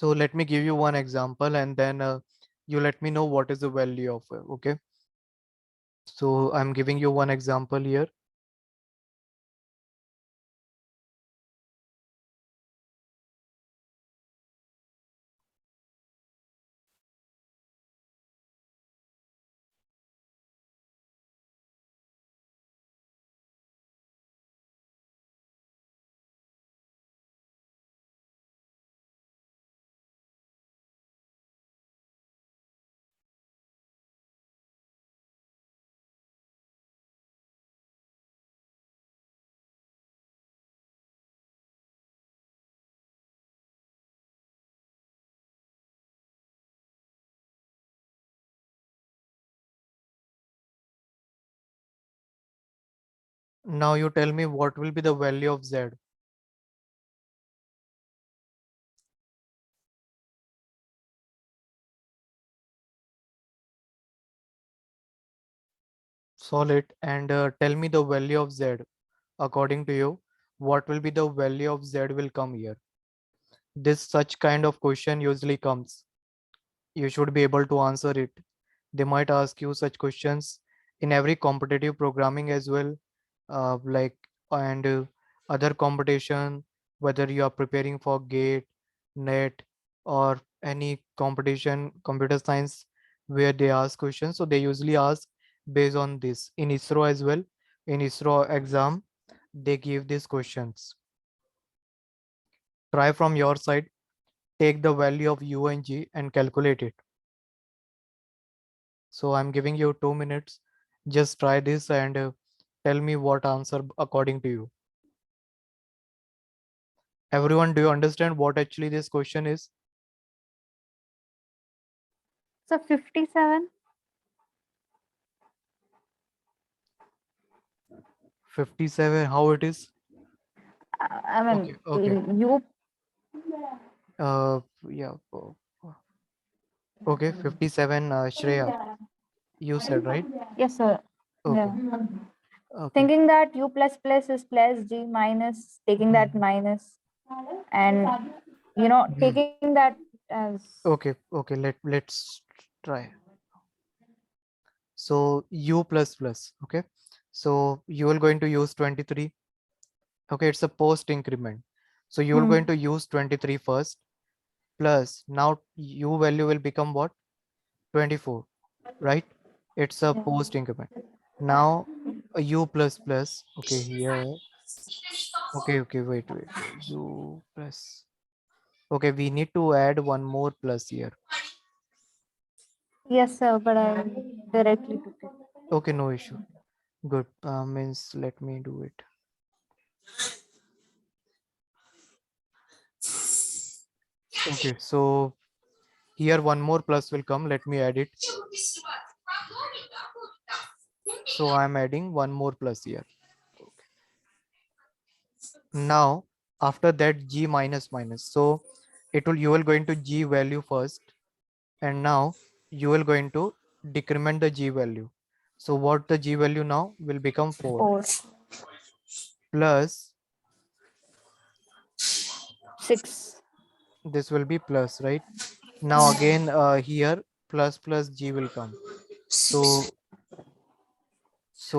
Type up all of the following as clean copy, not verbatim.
So let me give you one example and then you let me know what is the value of it. Okay. So I'm giving you one example here. Now you tell me what will be the value of Z. Solve it and tell me the value of Z. According to you, what will be the value of Z will come here? This such kind of question usually comes. You should be able to answer it. They might ask you such questions in every competitive programming as well, like and other competition, whether you are preparing for GATE, NET, or any competition, computer science, where they ask questions. So they usually ask based on this. In ISRO as well, in ISRO exam, they give these questions. Try from your side, take the value of U and G and calculate it. So I'm giving you 2 minutes. Just try this and tell me what answer according to you. Everyone, do you understand what actually this question is? So 57. 57, how it is? I Okay, mean, okay. you. Yeah. Okay, 57, Shreya, you said, right? Yes, sir. Okay, Yeah. okay. Thinking that u plus plus is plus g minus, taking that minus, and Hmm. taking that as. Okay, okay, let's try. So U plus plus, okay. So you are going to use 23. Okay, it's a post increment. So you're going to use 23 first, plus now U value will become what? 24, right? It's a post increment. Now a U plus plus, okay, here. Okay, okay, wait. U plus. Okay, we need to add one more plus here. Yes, sir, but I directly took it. Okay, no issue. Good. Means let me do it. Okay, so here one more plus will come. Let me add it. So I'm adding one more plus here. Now after that G minus minus. So it will you will going to G value first, and now you will going to decrement the G value. So what the G value now will become 4 4, plus 6. this will be plus, right? Now again here plus G will come. So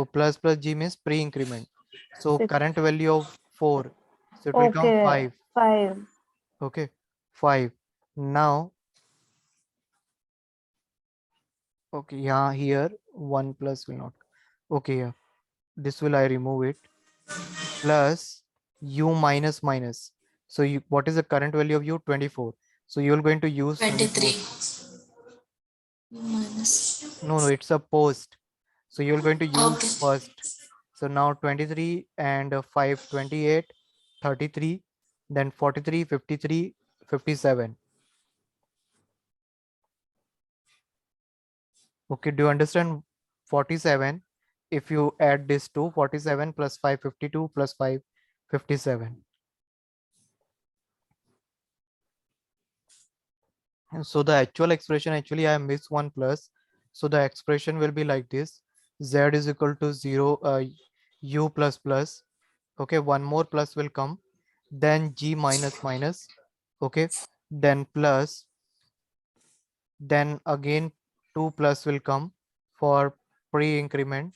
plus G means pre-increment. So 6. current value of 4. So it will come Okay, 5. 5. Okay, 5. Now, okay, yeah, here 1 plus will not. Okay, yeah, this will I remove it. Plus U minus minus. So you, what is the current value of U? 24. So you're going to use 24. 23 minus. No, it's a post. So you're going to use Okay. first. So now 23 and 5, 28, 33, then 43, 53, 57. Okay, do you understand 47? If you add this to 47 plus 5, 52 plus 5, 57. And so the actual expression, actually I missed one plus. So the expression will be like this. Z is equal to 0, U plus plus. Okay, one more plus will come. Then G minus minus. Okay, then plus, then again 2 plus will come for pre-increment,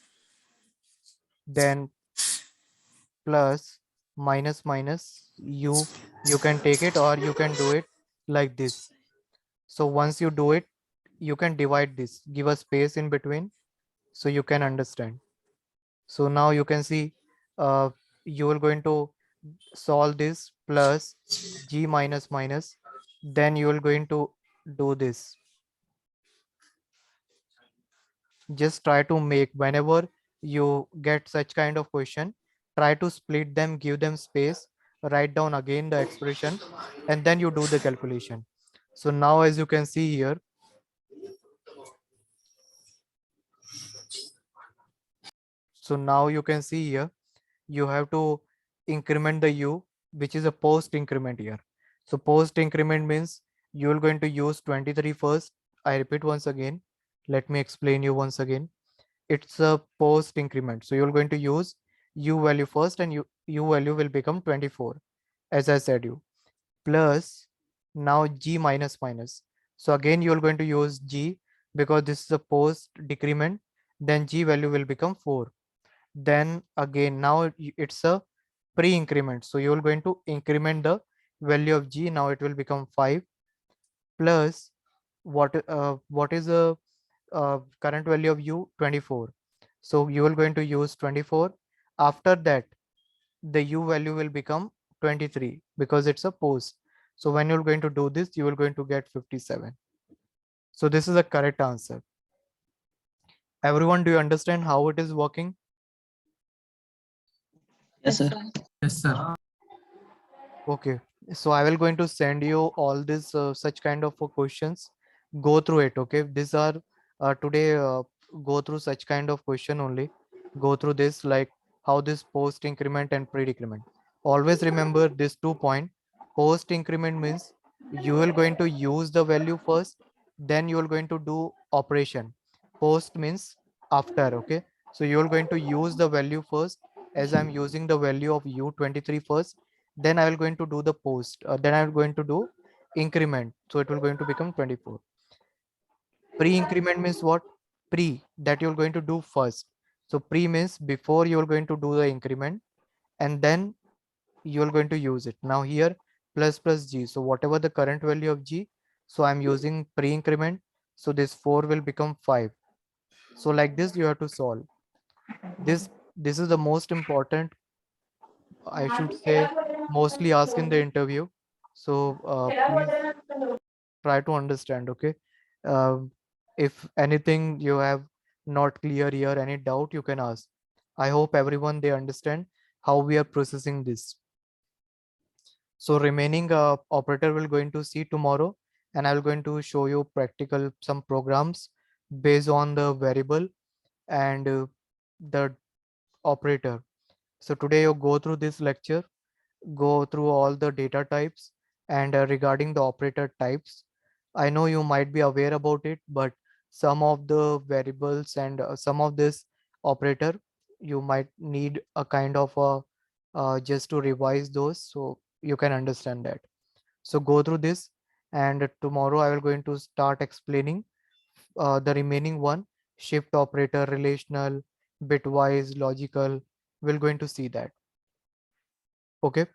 then plus minus minus, you can take it or you can do it like this. So once you do it, you can divide this, give a space in between so you can understand. So now you can see you are going to solve this plus g minus minus, then you are going to do this. Just try to make, whenever you get such kind of question, try to split them, give them space, write down again the expression, and then you do the calculation. So now as you can see here, so now you can see here, you have to increment the u, which is a post increment here. So post increment means you are going to use 23 first. I repeat once again, let me explain you once again. It's a post increment, so you're going to use u value first, and u value will become 24, as I said you, plus now g minus minus. So again you're going to use g, because this is a post decrement, then g value will become 4. Then again now it's a pre-increment, so you're going to increment the value of g, now it will become 5, plus what is the current value of u, 24. So you are going to use 24. After that, the u value will become 23 because it's a post. So when you're going to do this, you are going to get 57. So this is the correct answer. Everyone, do you understand how it is working? Yes, sir. Yes, sir. Okay. So I will going to send you all this such kind of questions. Go through it. Okay. These are today go through such kind of question only. Go through this, like how this post increment and pre decrement. Always remember this 2 point. Post increment means you will going to use the value first, then you are going to do operation. Post means after. Okay. So you are going to use the value first, as I'm using the value of u23 first, then I will going to do the post, then I'm going to do increment, so it will going to become 24. Pre-increment means what? Pre, that you're going to do first. So pre means before you're going to do the increment, and then you're going to use it. Now here plus plus g, so whatever the current value of g, so I'm using pre-increment, so this 4 will become 5. So like this you have to solve this is the most important, I should say, mostly asked in the interview. So please try to understand. Okay. If anything you have not clear here, any doubt, you can ask. I hope everyone they understand how we are processing this. So remaining operator will going to see tomorrow, and I'm going to show you practical some programs based on the variable and the operator. So today you go through this lecture, go through all the data types, and regarding the operator types, I know you might be aware about it, but some of the variables and some of this operator you might need a kind of a just to revise those so you can understand that. So go through this, and tomorrow I will going to start explaining the remaining one: shift operator, relational, bitwise, logical. We're going to see that. Okay.